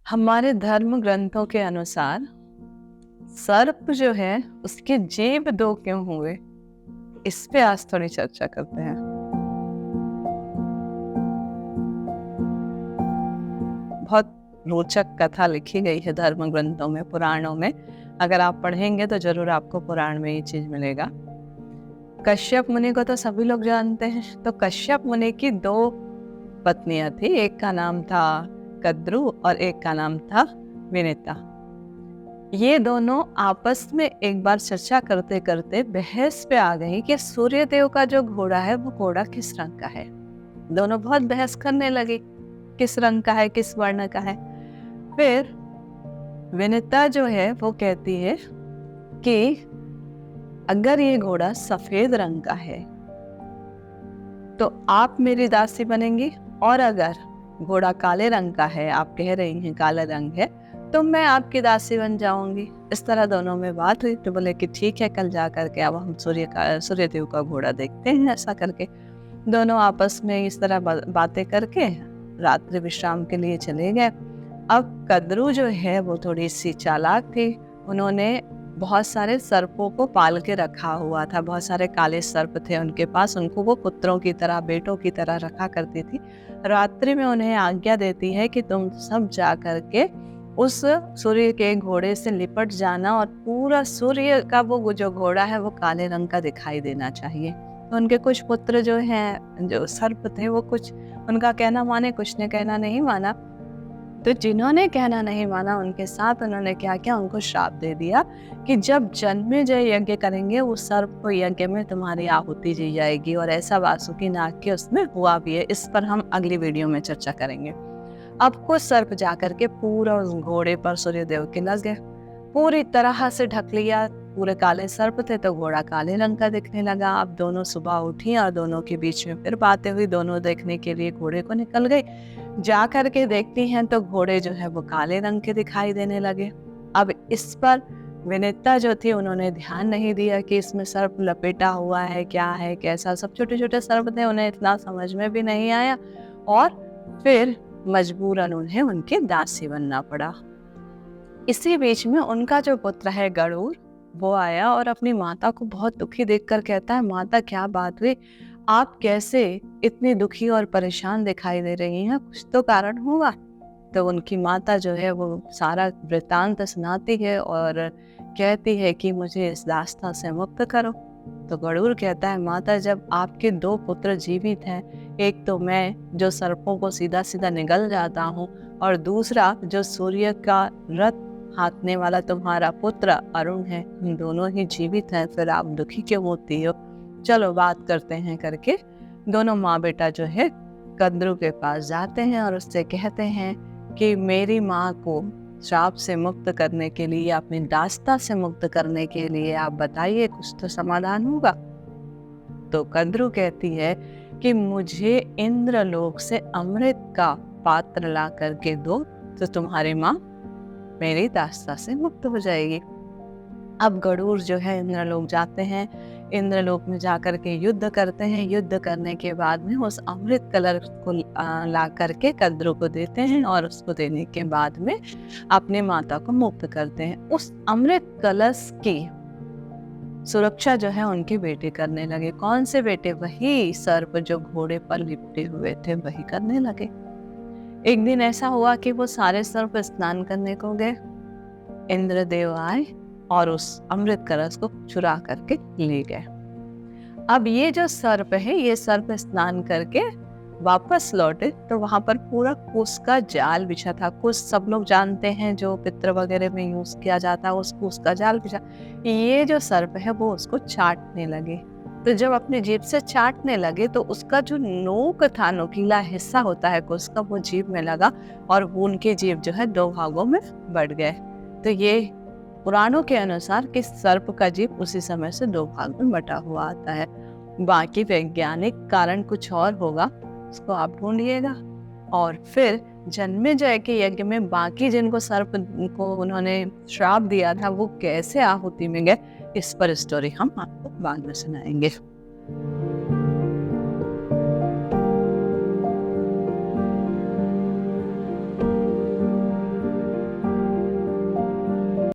हमारे धर्म ग्रंथों के अनुसार सर्प जो है उसके जीभ दो क्यों हुए, इस पे आज थोड़ी चर्चा करते हैं। बहुत रोचक कथा लिखी गई है धर्म ग्रंथों में, पुराणों में। अगर आप पढ़ेंगे तो जरूर आपको पुराण में ये चीज मिलेगा। कश्यप मुनि को तो सभी लोग जानते हैं। तो कश्यप मुनि की दो पत्नियां थी, एक का नाम था कद्रु और एक का नाम था विनिता। ये दोनों आपस में एक बार चर्चा करते करते बहस पे आ गई कि सूर्य देव का जो घोड़ा है वो घोड़ा किस रंग का है। दोनों बहुत बहस करने लगे, किस रंग का है, किस वर्ण का है। फिर विनिता जो है वो कहती है कि अगर ये घोड़ा सफेद रंग का है तो आप मेरी दासी बनेंगी, और अगर घोड़ा काले रंग का है, आप कह रही हैं काला रंग है, तो मैं आपकी दासी बन जाऊंगी। इस तरह दोनों में बात हुई। तो बोले कि ठीक है, कल जा करके अब हम सूर्य देव का घोड़ा देखते हैं। ऐसा करके दोनों आपस में इस तरह बातें करके रात्रि विश्राम के लिए चले गए। अब कद्रू जो है वो थोड़ी सी चालाक थी। उन्होंने बहुत सारे सर्पों को पाल के रखा हुआ था। बहुत सारे काले सर्प थे उनके पास। उनको वो पुत्रों की तरह, बेटों की तरह रखा करती थी। रात्रि में उन्हें आज्ञा देती है कि तुम सब जा करके उस सूर्य के घोड़े से लिपट जाना, और पूरा सूर्य का वो जो घोड़ा है वो काले रंग का दिखाई देना चाहिए। तो उनके कुछ पुत्र जो हैं, जो सर्प थे, वो कुछ उनका कहना माने, कुछ ने कहना नहीं माना। तो जिन्होंने कहना नहीं माना उनके साथ उन्होंने क्या किया, उनको श्राप दे दिया कि जब जन्मेजय यज्ञ करेंगे उस सर्प यज्ञ में तुम्हारी आहुति दी जाएगी। और ऐसा वासुकी नाग के उसमें हुआ भी है। इस पर हम अगली वीडियो में चर्चा करेंगे। अब कुछ सर्प जाकर के पूरा उस घोड़े पर सूर्यदेव के लग गए, पूरी तरह से ढक लिया। पूरे काले सर्प थे तो घोड़ा काले रंग का दिखने लगा। अब दोनों सुबह उठी और दोनों के बीच में फिर बातें हुई। दोनों देखने के लिए घोड़े को निकल गई। जा करके देखती हैं तो घोड़े जो है वो काले रंग के दिखाई देने लगे। अब इस पर विनिता जो थी उन्होंने ध्यान नहीं दिया कि इसमें सर्प लपेटा हुआ है, क्या है, कैसा। सब छोटे छोटे सर्प थे, उन्हें इतना समझ में भी नहीं आया, और फिर मजबूरन उन्हें उनके दासी बनना पड़ा। इसी बीच में उनका जो पुत्र है गरुड़, वो आया और अपनी माता को बहुत दुखी देखकर कहता है, माता क्या बात हुई, आप कैसे इतनी दुखी और परेशान दिखाई दे रही हैं, कुछ तो कारण होगा। तो उनकी माता जो है वो सारा वृत्तांत सुनाती है और कहती है कि मुझे इस दास्ता से मुक्त करो। तो गरुड़ कहता है, माता जब आपके दो पुत्र जीवित हैं, एक तो मैं जो सर्पों को सीधा सीधा निगल जाता हूँ, और दूसरा जो सूर्य का रथ हाँकने वाला तुम्हारा पुत्र अरुण है, हम दोनों ही जीवित हैं, फिर आप दुखी क्यों होती हो। चलो बात करते हैं करके दोनों माँ बेटा जो है कद्रू के पास जाते हैं और उससे कहते हैं कि मेरी माँ को श्राप से मुक्त करने के लिए, अपनी दास्ता से मुक्त करने के लिए आप बताइए, कुछ तो समाधान होगा। तो कद्रू कहती है कि मुझे इंद्रलोक से अमृत का पात्र ला करके दो, तो तुम्हारी माँ मेरी दास्ता से मुक्त हो जाएगी। अब गरुड़ जो है इंद्रलोक जाते हैं। इंद्रलोक में जाकर के युद्ध करते हैं। युद्ध करने के बाद में उस अमृत कलश को ला करके कद्रू को देते हैं, और उसको देने के बाद में अपनी माता को मुक्त करते हैं। उस अमृत कलश की सुरक्षा जो है उनके बेटे करने लगे। कौन से बेटे? वही सर्प जो घोड़े पर लिपटे हुए थे, वही करने लगे। एक दिन ऐसा हुआ कि वो सारे सर्प स्नान करने को गए। इंद्रदेव आए और उस अमृत कलश को चुरा करके ले गए। अब ये जो सर्प है, ये सर्प स्नान करके वापस लौटे तो वहां पर पूरा कुश का जाल बिछा था। कुश सब लोग जानते हैं, जो पित्र वगैरह में यूज किया जाता है, उस कुश का जाल बिछा। ये जो सर्प है वो उसको चाटने लगे। तो जब अपनी जीभ से चाटने लगे तो उसका जो नोक था, नोकीला हिस्सा होता है कुश का, वो जीभ में लगा और वो उनके जीभ जो है दो भागों में बढ़ गए। तो ये पुराणों के अनुसार कि सर्प का जीभ उसी समय से दो भाग में बटा हुआ आता है। बाकी वैज्ञानिक कारण कुछ और होगा, उसको आप ढूंढिएगा। और फिर जन्मेजय के यज्ञ में बाकी जिनको सर्प को उन्होंने श्राप दिया था वो कैसे आहुति में गए, इस पर स्टोरी हम आपको बाद में सुनाएंगे।